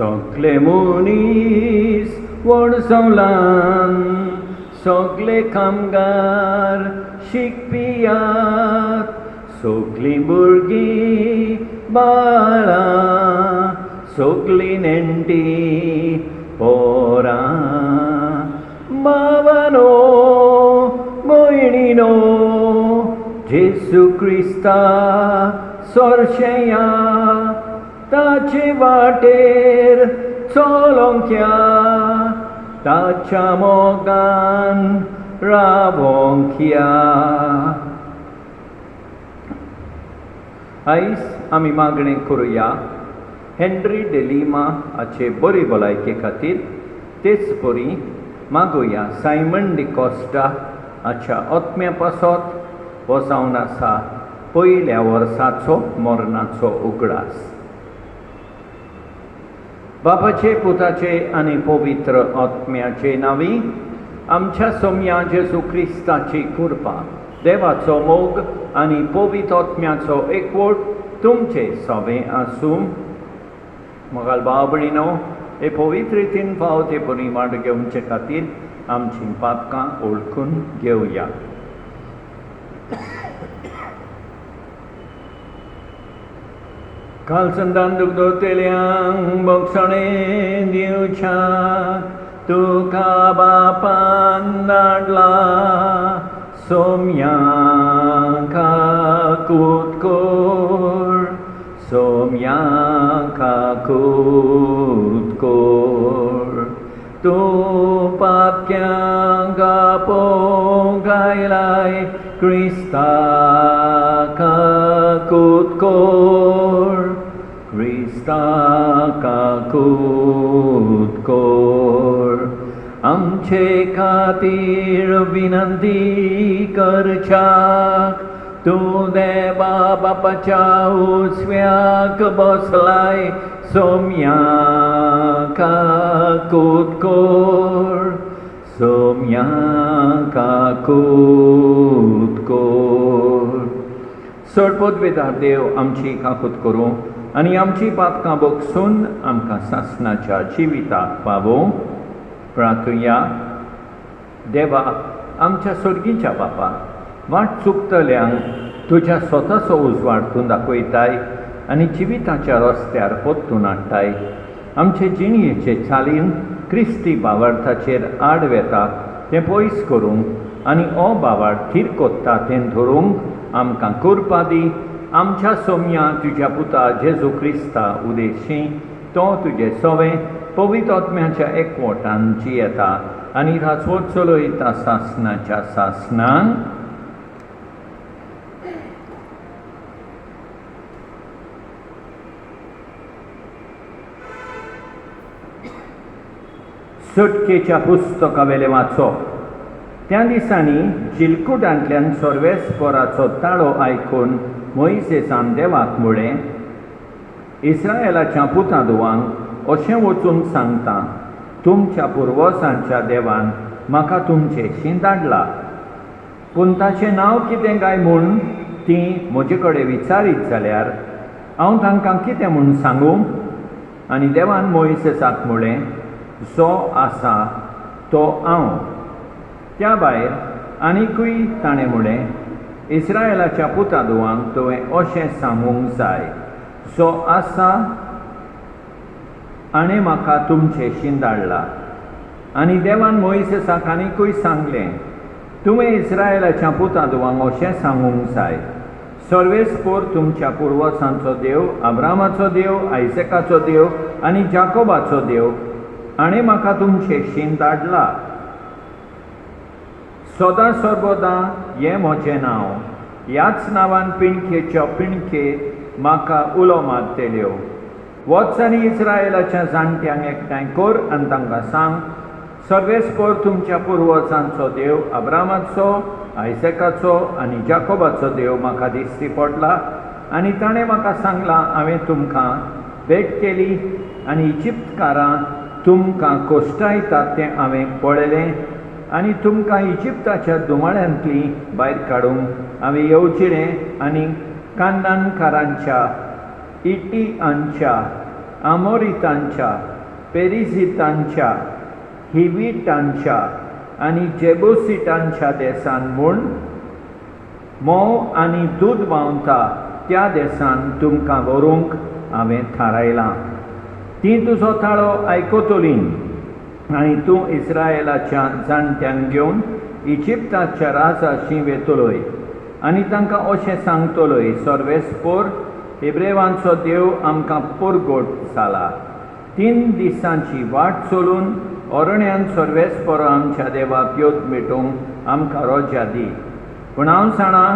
सगळे मनीस वणसवलान सगळे कामगार शिकपियात सगळीं भुरगीं बाळां सगळीं नेण्टी पोरां भावानो भयणीनो जेसू क्रिस्ता सोरशेया ताचे वाटेर चलोंक या ताच्या मोगान रावोंक या. आयज आमी मागणें करुया हेनरी डे लिमा हाचे बरी भलायके खातीर. तेच बरी मागुया सायमन डी कॉस्टा हाच्या आत्म्या पासत हो जावन आसा पयल्या वर्साचो मरणाचो उगडास. बापाचे पुताचे आनी पवित्र आत्म्याचे नांवी आमच्या सोम्या जेजू क्रिस्ताची कृपा देवाचो मोग आनी पवित्र आत्म्याचो एकवट तुमचे सवें आसूं. मोगाल भाव भयणीनो, हे पवित्र रितीन पावते परिमाण घेवचे खातीर आमची पातकां ओळखून घेवया. कालसंदान दुगदोतेल्यांक बोगसणें दिवच्याक तुका बापान धाडला सोम्याक काकूत कोर सोम्याक काकूत कोर. तूं पातक्यांक आपोवंक आयलाय क्रिस्ताक काकूत कोर क्रिस्ताक काकूत कोर. आमचे खातीर विनंती करच्याक तूं देवा बापाच्या उजव्याक बसलाय सोम्याक काकूत कोर सोम्याक काकूत कोर. चड पदवेदार देव आमची काकूत करूं आनी आमची पातकां बोगसून आमकां सासणाच्या जिविताक पावोवं. प्रार्थुया. देवा आमच्या सर्गीच्या बापा, वाट चुकतल्यांक तुज्या स्वताचो उजवाड तूं दाखयताय आनी जिविताच्या रस्त्यार पोत्तून हाडटाय. आमचे जिणयेचे चालीन क्रिस्ती भावार्थाचेर आड वेता तें पयस करूंक आनी हो भावार्थ थीर कोत्ता तें धरूंक आमकां कृपा दी. आमच्या सोम्या तुज्या पुता जेजू क्रिस्ता उदेशी तो तुजें सवें पवित्र आत्म्याच्या एकवटान जियेता आनी राजवट चलयता सासणाच्या सासणान. सुटकेच्या पुस्तकावेले वाचप. त्या दिसांनी चिलकुटांतल्यान सर्वेस्पराचो ताळो आयकून मोइसेसान देवाक म्हळें, इस्रायेलाच्या पुतादुवांक अशें वचून सांगता, तुमच्या पुर्वजांच्या देवान म्हाका तुमचेशी धाडला. पूण ताचें नांव कितें काय म्हूण तीं म्हजे कडेन विचारीत जाल्यार हांव तांकां कितें म्हूण सांगूं? आनी देवान मोइसेसाक म्हळें, जो आसा तो हांव. त्या भायर आनीकूय ताणें म्हळें, इस्रायेलाच्या पुतादुवांक तुवें अशें सांगूंक जाय, जो आसा आनी म्हाका तुमचेशी धाडला. आनी देवान मोइसेसाक आनीकूय सांगलें, तुवें इस्रायेलाच्या पुतादुवांक अशें सांगूंक जाय, सर्वेस्पोर तुमच्या पुर्वजांचो देव, अब्रामाचो देव, आयसेकाचो देव आनी जाकोबाचो देव आनी म्हाका तुमचेशी धाडला. सदां सर्वदा हें म्हजें नांव. ह्याच नांवान पिणकेच्या पिणके म्हाका उलो मारतल्यो. वच आनी इस्रायेलाच्या जाणट्यांक एकठांय कर आनी तांकां सांग, सर्वेस्पोर तुमच्या पुर्वजांचो देव, अब्रामाचो, आयसेकाचो आनी जाकोबाचो देव म्हाका दिश्टी पडला आनी ताणें म्हाका सांगलां, हांवें तुमकां भेट केली आनी इजिप्तकारां तुमकां कोश्टायतात तें हांवें पळयलें आनी तुमकां इजिप्ताच्या दुमाळ्यांतली भायर काडूंक हांवें येवजिलें आनी कान्नानकारांच्या, इटियांच्या, आमोरितांच्या पेरिझितांच्या, हिविटांच्या आनी जेबुसिटांच्या देसान म्हूण मोव आनी दूद व्हांवता त्या देसान तुमकां व्हरूंक हांवें थारायलां. ती तुजो ताळो आयकतली आनी तूं इस्रायेलाच्या जाणट्यांक घेवन इजिप्ताच्या राजाशी वेतलोय आनी तांकां अशें सांगतलोय, सर्वेस्पोर हेब्रेवांचो देव आमकां परगट जाला. 3 दिसांची वाट चलून अरण्यांत सर्वेस्पोरा आमच्या देवाक योत मेटोवंक आमकां रोज्या दी. पूण हांव जाणा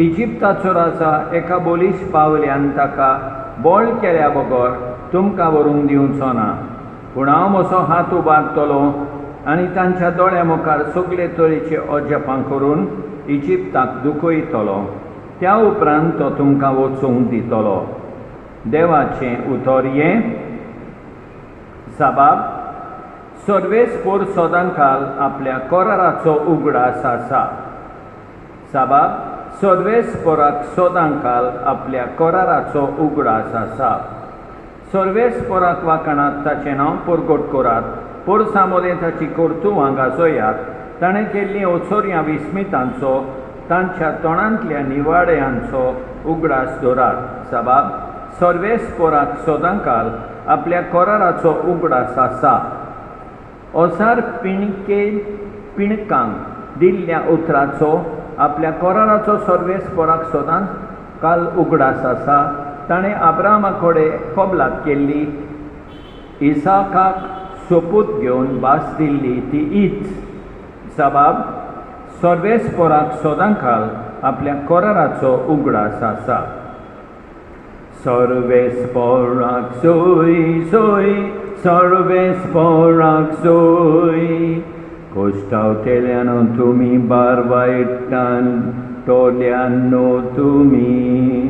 इजिप्ताचो राजा एका बोलीश पावल्यान ताका बोळ केल्या बगर तुमकां व्हरूंक दिवचो ना. पूण हांव म्हजो हात उबारतलो आनी तांच्या दोळ्या मुखार सगळे तरेचे अजापां करून इजिप्ताक दुखयतलो. त्या उपरांत तो तुमकां वचूंक दितलो. देवाचें उतर हें. जाबाब: सर्वेस्पोर सदांकाल आपल्या कराराचो उगडास आसा. जाबाब: सर्वेस्पोराक सदांकाल आपल्या कराराचो उगडास आसा. सर्वेस्पोराक वाकणात ताचें नांव परगट करात. पोरसां मोदें ताची कर्तुवां गाजोयात. ताणें केल्लीं ओचोऱ्यां विस्मितांचो, तांच्या तोंडांतल्या निवाड्यांचो उगडास दवरात. जाबाब: सर्वेस्पोराक सदांकाल आपल्या कराराचो उगडास आसा. ओसार पिणकांक दिल्ल्या उतराचो आपल्या कराराचो सर्वेस्पोराक सदांच काल उगडास आसा. ताणें अब्राहमा कडेन कबलात केल्ली, इसाकाक सोपूत घेवन भास दिल्ली ती हीच. जाबाब: सर्वेस्पोराक सदांकाल आपल्या कराराचो उगडास आसा. सर्वेस्पोराक सोय सोय, सर्वेस्पोराक सोय. कोश्टावतेल्यान तुमी बारवायटान टोल्यान नो तुमी.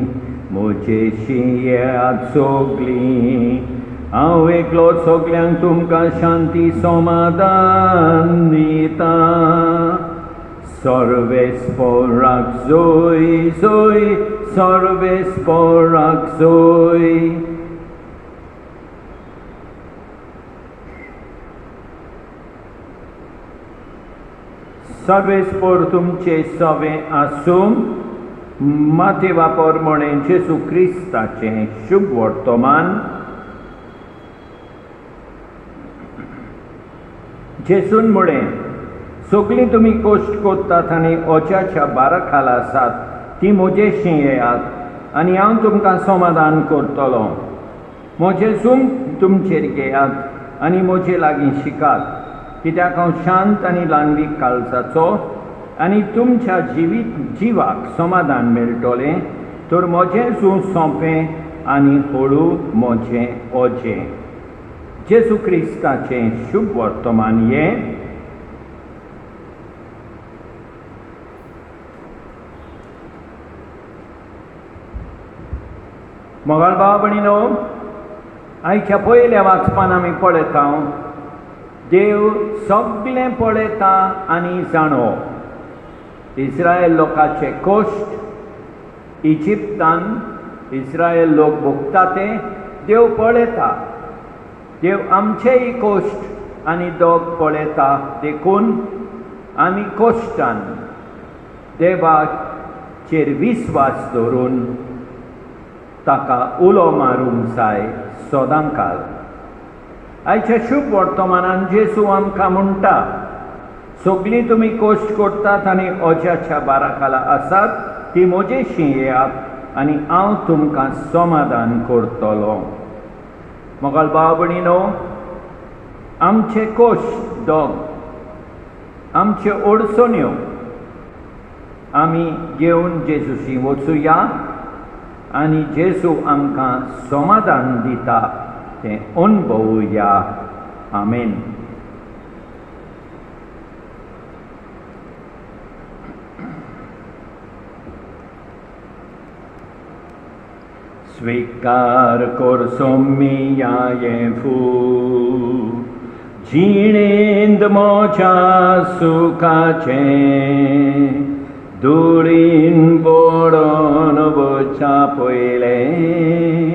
म्हजेशी येयात सोगलीं, हांव एकलो सगल्यांक तुमकां शांती समाधान दिता. सर्वेस्पोराक सोय सोय, सर्वेस्पोराक सोय. सर्वेस्पोर तुमचे सवें आसूं. माते वापर म्हणे जेजू क्रिस्ताचें शुभ वर्तमान. जेजून म्हळें, सगळीं तुमी कोश्ट कोत्तात आनी ओज्याच्या बारा खाला आसात, ती म्हजेशी येयात आनी हांव तुमकां समाधान करतलों. म्हजें सूम तुमचेर घेयात आनी म्हजे लागीं शिकात, कित्याक हांव शांत आनी ल्हानवीक काळजाचो आनी तुमच्या जिवाक समाधान मेळटलें. तर म्हजें जूं सोंपें आनी हळू म्हजें ओजें. जेजू क्रिस्ताचें शुभ वर्तमान हें. मोगाळ भाव भयणीनो, आयच्या पयल्या वाचपान आमी पळयता देव सगळें पळयता आनी जाणो. इस्रायल लोकांचे कोश्ट इजिप्तान इस्रायल लोक भोगता तें देव पळयता. देव आमचेय कोश्ट आनी दोग पळयता. देखून आमी कोश्टान देवाचेर विस्वास दवरून ताका उलो मारूंक जाय सदांकाल. आयच्या शुभ वर्तमानान जेजू आमकां म्हणटा, सगळीं तुमी कोश्ट करतात आनी ओज्याच्या बारा खाला आसात, ती म्हजेशी येयात आनी हांव तुमकां समाधान करतलों. मोगाळ भाव भयणीनो, आमचे कोश्ट दोग, आमच्यो अडचण्यो आमी घेवन जेजूशी वचुया आनी जेजू आमकां समाधान दिता तें अनुभवुया. आमेन. स्वीकार कर सोम्मियायेफू, जिणेंद मोच्या सुखाचें, धुळीन पडोन वचा पयलें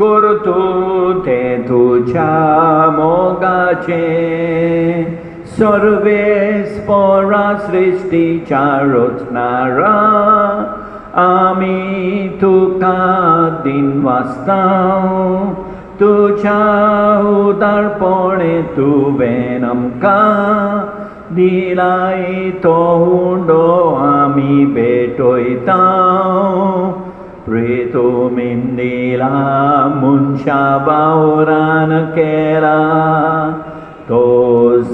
करतू ते तुझ्या मोगाचे सर्वेस्परा सृष्टीच्या रचणारा आमी तुका दिनवासतां तुझ्या उदारपणे तुवें आमकां दिलाय तो हुंडो आमी भेटयता प्रेतोमीन दिला मनशा वावरान केला तो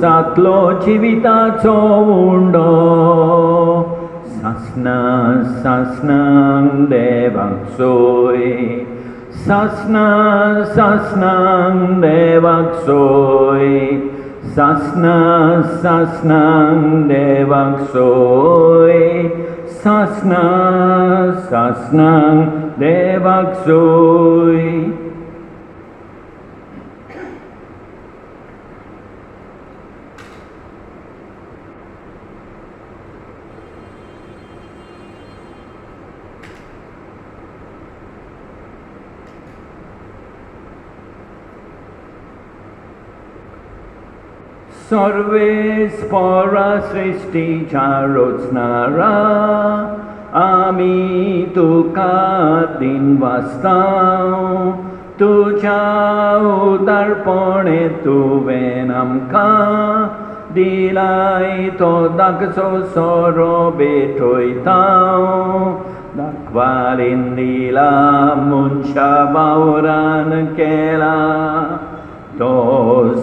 जातलो जिविताचो हुंडो सासणां सासणां देवाक सोय सासणां सासणां देवाक सोय सासणां सासणां देवाक सोय सासणां सासणां देवाक सोय सर्वेस्परा सृष्टीच्या रचणारा आमी तुका दिनवासतां तुझ्या उदारपणे तुवें आमकां दिलाय तो दागचो सोरो भेटयता दाखवालीन दिला मनशा वावरान केला तो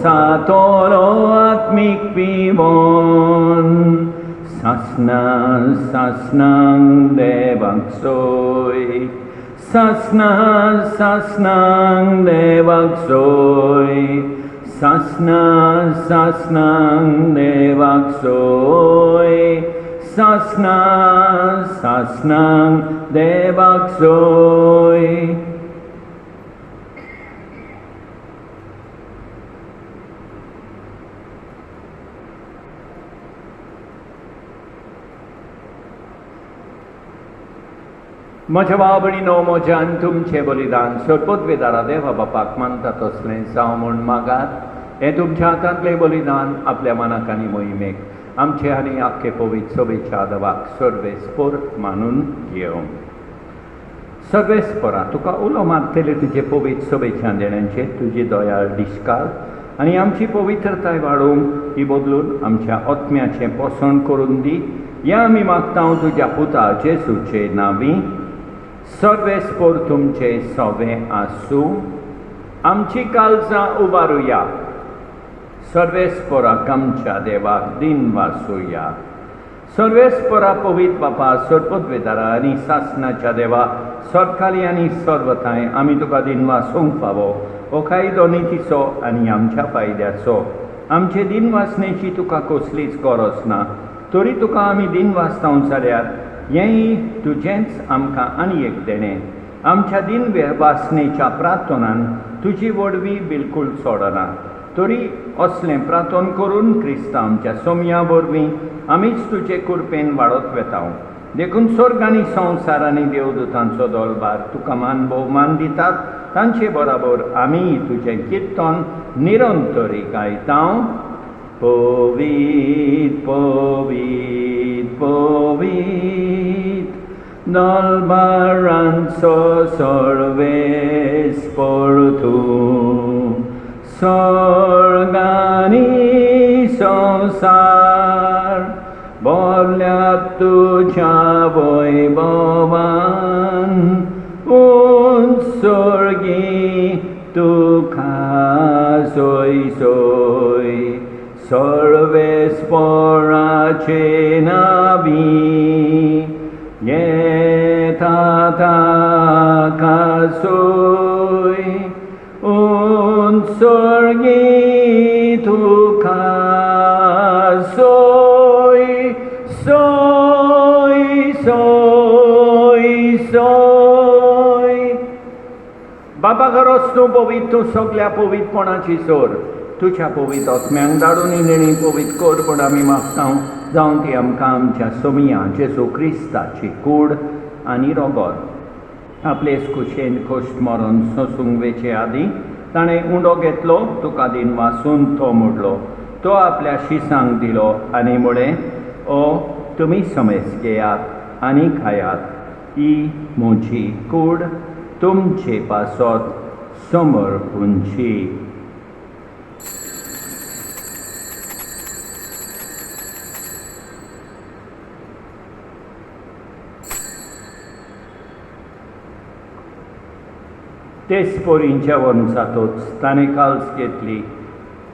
जातलो आत्मीक पिवोन सासणां सासणां देवाक सोय सासणां सासणां देवाक सोय सासणां सासणां देवाक सोय सासणां सासणां देवाक सोय म्हज्या भाव भयणीनो म्हज्यान तुमचें बलिदान सोडपतवेदारा देवा बापाक मानता तसलें जावं म्हूण मागात हें तुमच्या हातांतलें बलिदान आपल्या मनाक आनी मोहिमेक आमचे आनी आख्खे पवित्र सभेच्या देवाक सर्वेस्पर मानून घेवं सर्वेस्परा तुका उलो मारतले तुजे पवित्र सभेच्या देण्यांचेर तुजी दयाळ दिश्काल आनी आमची पवित्रताय वाडोवंक ही बदलून आमच्या आत्म्याचें पोसण करून दी हें आमी मागता तुज्या पुता जेजूचे नांवी सर्वेस्पर तुमचे सोबें आसूं आमची काळजां उबारुया सर्वेस्पराक आमच्या देवाक दिन वासुया सर्वेस्परा पवित्र बापा सर्पद्वेदारा आनी सासणाच्या देवा सरखाली आनी सर्वथांय आमी तुका दिन वासूंक फावो हो कायदो नितीचो आनी आमच्या फायद्याचो आमचे दिन वासनेची तुका कसलीच गरज ना तरी तुका आमी दिन वाचता जाल्यार हेंय तुजेंच आमकां आनी एक देणें आमच्या दिन वासनेच्या प्रार्थनान तुजी वडवी बिलकूल सोडना तरी असलें प्रार्थन करून क्रिस्त आमच्या सोमया वरवीं आमीच तुजे कृपेन वाडत वेताव देखून स्वर्ग आनी संवसार आनी देवदूतांचो दळबार तुका मान भोवमान दितात तांचे बराबर आमी तुजें किर्तन निरंतरी गायतां पवित्र पवित्र पवित्र दळबारांचो सर्वेस्पर तूं स्वर्ग आनी संवसार भरल्यात तुज्या वैभवान उत्सर्गी तुका सोय सोय सर्वेस्पराचे नावी येता ताका सोय उत्सर्गी तुका सोय सोय सोय सोय बाबा गरज तूं पवित्र तूं सगळ्या पवित्रपणाची सोर तुझ्या पवित्र आत्म्यांक धाडून इणेणी पवित्र कर पूण आमी मागता जावं ती आमकां आमच्या सोमिया जेजू क्रिस्ताची कूड आनी रोगोर आपलेच कुशेन खोश्ट मारून सोंसूंक वेचे आदीं ताणें उंडो घेतलो तुका दिन वासून तो मोडलो तो आपल्या शिसांक दिलो आनी म्हळें ओ तुमी समेस घेयात आनी खायात ही म्हजी कूड तुमचे पासत समोर उंची. तेच पोरींच्या वर्सांतूच ताणें काल्स घेतली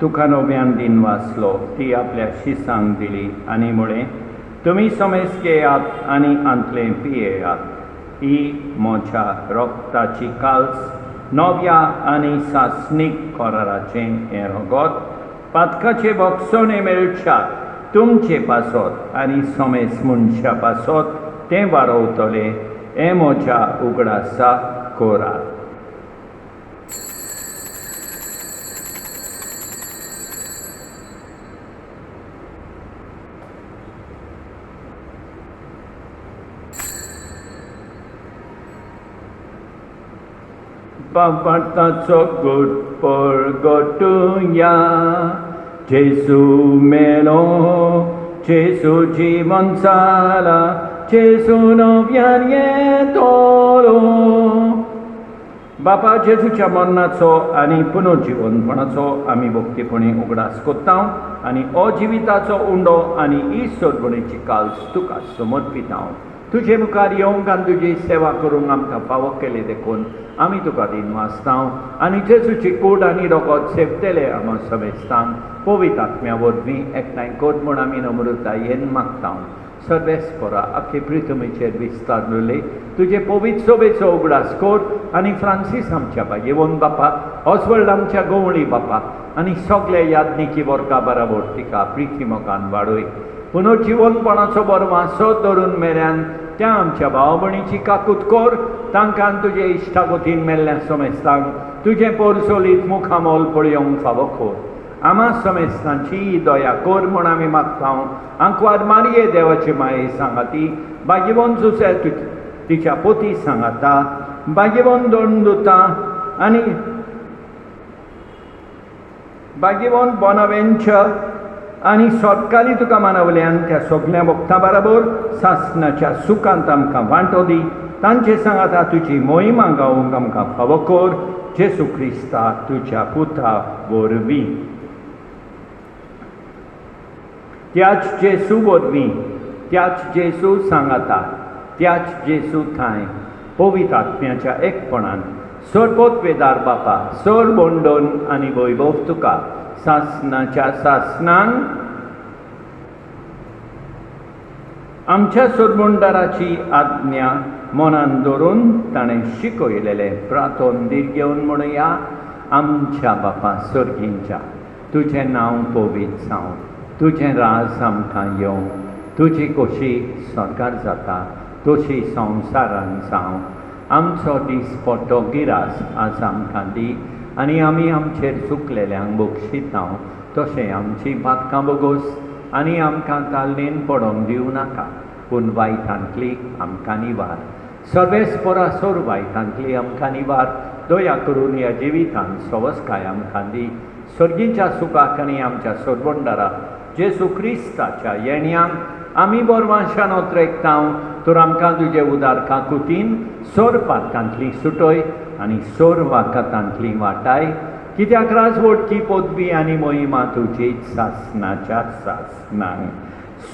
तुका नव्यान दिन वाचलो ती आपल्या शिसांक दिली आनी म्हळें तुमी समेस घेयात आनी आंतलें पियेयात ही म्हज्या रोगताची काल्स नव्या आनी सासणीक कराराचें हें रगत पातकाचे भोगसोणे मेळच्यात तुमचे पासत आनी समेस मनशा पासत तें वारवतलें हें म्हज्या उगडासा कोरात. Papartazo good porgotuya Jesu melo Jesu jivan sala Jesu nowianie tolo बापा जेजूच्या मरणाचो आनी पुनर्जीवनपणाचो आमी भक्तीपणी उगडास कोत्ता आनी अजिविताचो उंडो आनी ईश्वरपणेची काल्स तुका समर्पिता. तुजे मुखार येवंक आनी तुजी सेवा करूंक आमकां फावो केले देखून आमी तुका दिन वाचता आनी जेजूची कूड आनी रगत सेवतले आमी समेस्तान पवित्र आत्म्या वरवीं एकठांय कर म्हूण आमी नम्रतायेन मागता. सर्वेस्परा आख्खे प्रितमेचेर विस्तारलेले तुजे पवित्र सोबेचो उगडास कर आनी फ्रांसीस आमच्या येवन बापा ऑस्वल्ड आमच्या गवळी बापा आनी सगळे यादनिकी वर्गा बराबर तिका प्रितीमोगान वाडय. पुनर्जीवनपणाचो बरो वासो धरून मेऱ्यान त्या आमच्या भाव भयणीची काकूट कर तांकां तुजे इश्टागतीन मेल्ल्या समेस्तांक तुजें पोरसोलीत मुखामोल पळयोवंक फावो कर. आमा समेस्तांची दया कर म्हूण आमी मागता. आंकवार मारये देवाचे माये सांगाती भाग्यवन जुसे तिच्या पोती सांगाता भाग्यवन दोन दुता आनी भाग्यवन बोनावेंचर आनी सोदकाली तुका मानवल्यान त्या सगळ्या भक्तां बरोबर सासणाच्या सुखांत आमकां वांटो दी. तांचे सांगाता तुजी मोहिमा गावूंक आमकां फावो कर जेसू क्रिस्ता तुज्या पुता वरवीं. त्याच जेसू वरवीं त्याच जेसू सांगाता त्याच जेसू थाय पवित्र आत्म्याच्या एकपणान सरपोत वेदार बापा सर बोंडोन आनी वैभव तुका सासणाच्या सासणान आमच्या सोरबोंडाराची आज्ञा मनान दवरून ताणें शिकयलेलें प्रार्थोन दिर्घेवन म्हणुया. आमच्या बापा सर्गींच्या तुजें नांव पवित्र जावं तुजें राज आमकां येवं तुजी खोशी स्वर्गार जाता तशी संवसारान जावं. आमचो दीस पडटो गिरास आज आमकां दी आनी आमी आमचेर चुकलेल्यांक बक्षिता तशें आमची पातकां बोगोस आनी आमकां तालनेन पडोंक दिवं नाका पूण वायटांतली आमकां निवार. सर्वेस्परा सोर वायटांतली आमकां निवार. दया करून ह्या जिवितान सवस्काय आमकां दी. सर्गीच्या सुखाक आनी आमच्या सोरबोंडारा जेसू क्रिस्ताच्या येण्याक आमी बोरवांशान ओत्रेकता तर आमकां तुजे उदार काकुतीन सोर पातकांतली सुटय आनी सोर वाकातांतली वाटाय कित्याक राजवटकी पदवी आनी मोहिमा तुजीच सासणाच्या सासणांक.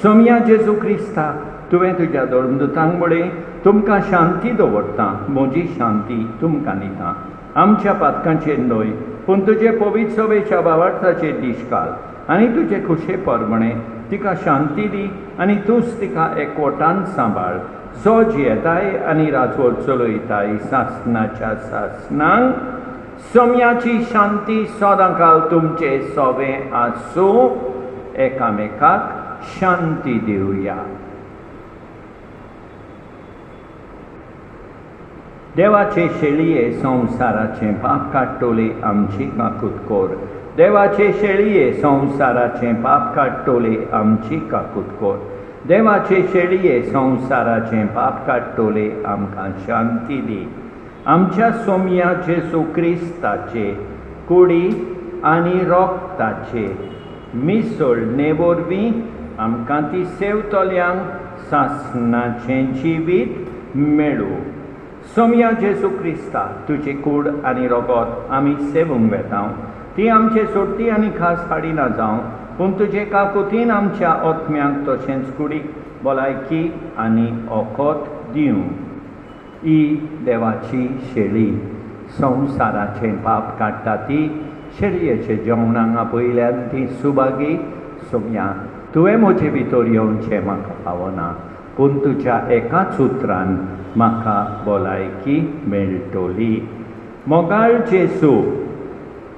सोम्या जेजू क्रिस्ता तुवें तुज्या धर्मदुतांक म्हळें तुमकां शांती दवरता म्हजी शांती तुमकां दिता. आमच्या पातकांचेर न्हय पूण तुजे पवित्र सभेच्या भावार्थाचेर दीश घाल आनी तुजे खुशे परमणे तिका शांती दी आनी तूंच तिका एकवटान सांबाळ जो जियेताय आनी राजवट चलयताय सासणाच्या सासणांक. सोम्याची शांती सदांकाल तुमचे सोबे आसूं. एकामेकाक शांती दिवया. देवाचे शेळये संवसाराचे पाप काडटोले आमची काकूट कर. देवाचे शेळये संवसाराचे पाप काडटोले आमची काकूट कर. देवाचे शेळये संवसाराचे पाप काडटोले आमकां शांती दी. आमच्या सोम्या जेसू क्रिस्ताचे कुडी आनी रोगताचे मिसळणे वरवीं आमकां ती सेवतल्यांक सासणाचें जिवीत मेळूं. सोम्या जेसू क्रिस्ता तुजे कूड आनी रोगोत आमी सेवूंक वेताव. ती आमचे सोडटी आनी खास हाडिना जावं, पूण तुजे काकुतीन आमच्या ओतम्यांक तशेंच कुडीक भलायकी आनी ओकोत दिवं. ही देवाची शेळी संवसाराचें पाप काडटा ती शेळयेचे जेवणाक आपयल्यान ती सुभागी सोम्या. तुवें म्हजे भितर येवचें म्हाका फावना, पूण तुज्या एकाच उतरान म्हाका भलायकी मेळटली. मोगाळ जेसू,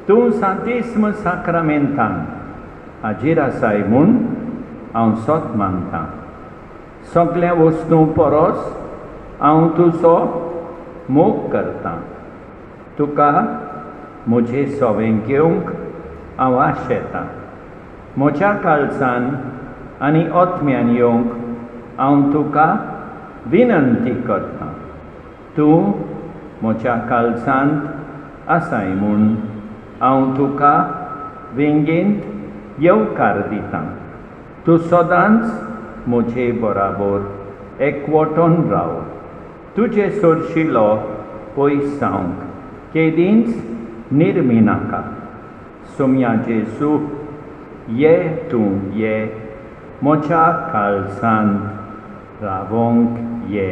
तूं सांतिस्म साक्रामेंतान हाजीर आसाय म्हूण हांव सोत मानतां. सगळ्या वस्तू परस हांव तुजो मोग करतां. तुका म्हजें सोवें घेवंक हांव आशेतां. म्हज्या काळजान आनी ओतम्यान येवंक हांव तुका विनंती करतां. तूं म्हज्या काळजांत आसाय म्हूण हांव तुका विंगेंत येवकार दितां. तूं सदांच म्हजे बराबर एकवटून राव. तुजे सोरशिलो पयस जावंक केदींच निर्मी नाका. सोम्या जेसू, ये तूं ये म्हज्या काळजांत रावोंक ये.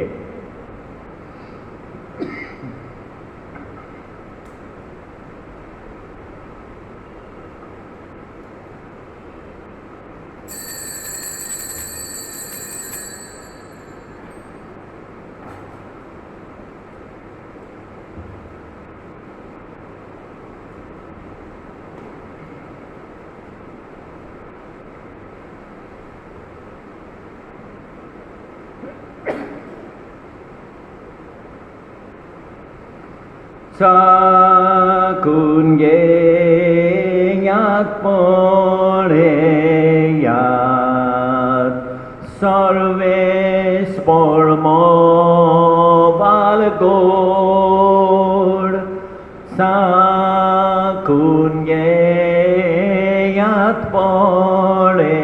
साकून घेयात पळेयात सर्वेस परमो बालगोड. साकून घेयात पळेयात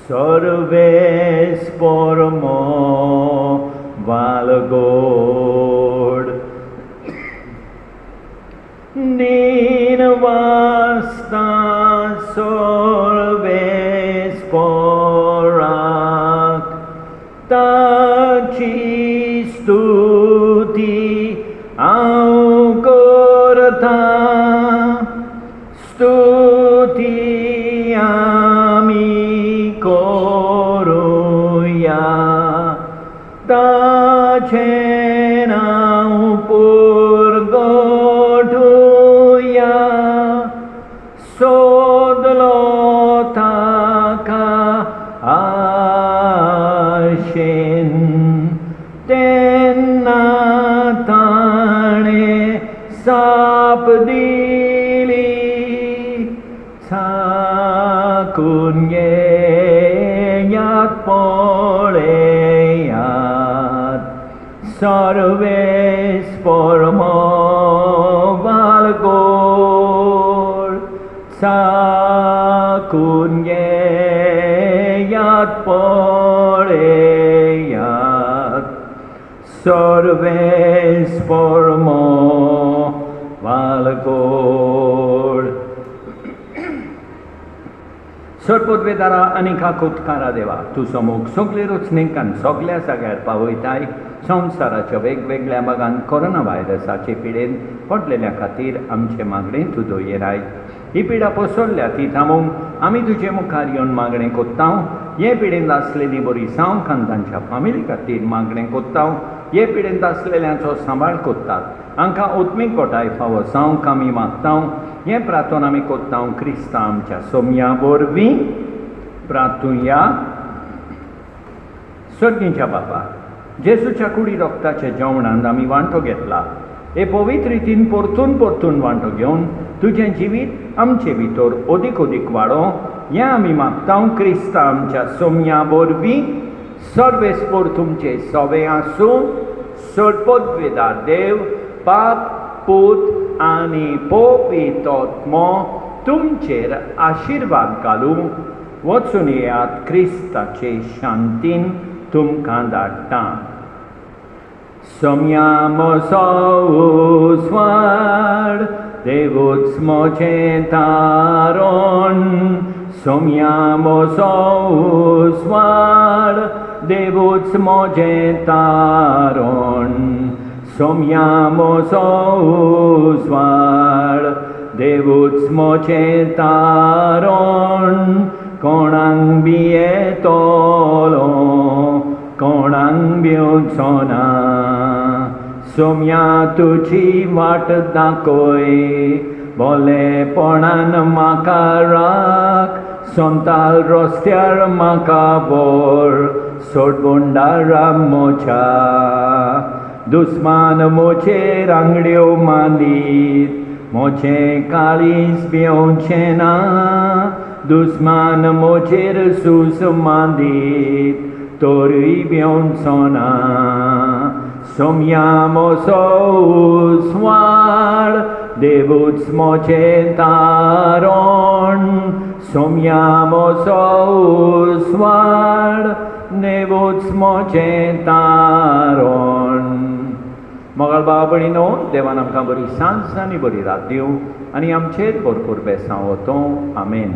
सर्वेस परमो बालगोड. नीन वास्ता सर्वेस पोराक ताची स्तुती हांव करतां. स्तुती आमी करुया ताचें नांव पुरगटुया. सोदलो ताका आशेन तेन्ना ताणें साप दिली. साकून घेयात पळेयात सर्वेस परमो बालगोड. साकून घेयात पळेयात सर्वेस परमो बालगोड. सर्पोद्वेदारा आनी काकुतकारा देवा, तुजो मोग सगळे रचणेकान सगळ्या जाग्यार पावयताय. संवसाराच्या वेगवेगळ्या भागांत कोरोना व्हायरसाचे पिडेन पडलेल्या खातीर आमचे मागणें तूं दोयराय. ही पिडा पसरल्या ती थांबोवंक आमी तुजे मुखार येवन मागणें कोत्तांव. हे पिडेंत आसलेली बरी सावंक आनी तांच्या फामिली खातीर मागणें कोत्तांव. हे पिडेंत आसलेल्यांचो सांबाळ कोत्तात. हांकां ओत्मीक घोटाय फावो जावंक आमी मागतांव. हें प्रार्थना आमी कोत्तांव क्रिस्ता आमच्या सोम्या वरवीं प्रार्थुया. सर्गीच्या बापा, जेसूच्या कुडी रोगताच्या जेवणांत आमी वांटो घेतला. हे पवित्र रितीन परतून परतून वांटो घेवन तुजें जिवीत आमचे भितर अदीक अदीक वाडो हें आमी मागतांव क्रिस्ता आमच्या सोम्या वरवीं. सर्वेस्पोर तुमचें सोवें आसूं. सोडपदवेदार देव बाप पूत आनी पवित्रोत्मो तुमचेर आशिर्वाद घालूं वचून येयात क्रिस्ताचे शांतीन तुमकां धाडटा. Sommiamos oswald, Deus mocentaron. Sommiamos oswald, Deus mocentaron. Sommiamos oswald, Deus mocentaron. Conang bietolo, कोणांक भिवचोना. सोम्या तुजी वाट दाखय, भोलेपणान म्हाका राख. सोंताल रस्त्यार म्हाका व्हर, सोडबोंडारा मोच्या. दुस्मान मोचेर आंगड्यो मांडीत, मोचें काळीज भिवचें ना. दुस्मान मोचेर सूस मांडीत, Tori bionsona, sommiamos oswald, Deus mocentaron. Sommiamos oswald, Deus mocentaron. मोगाळ भाव भयणीनो, देवान आमकां बरी सांज आनी बरी रात दिवं आनी आमचेर भरपूर बेसांव वतो. आमेन.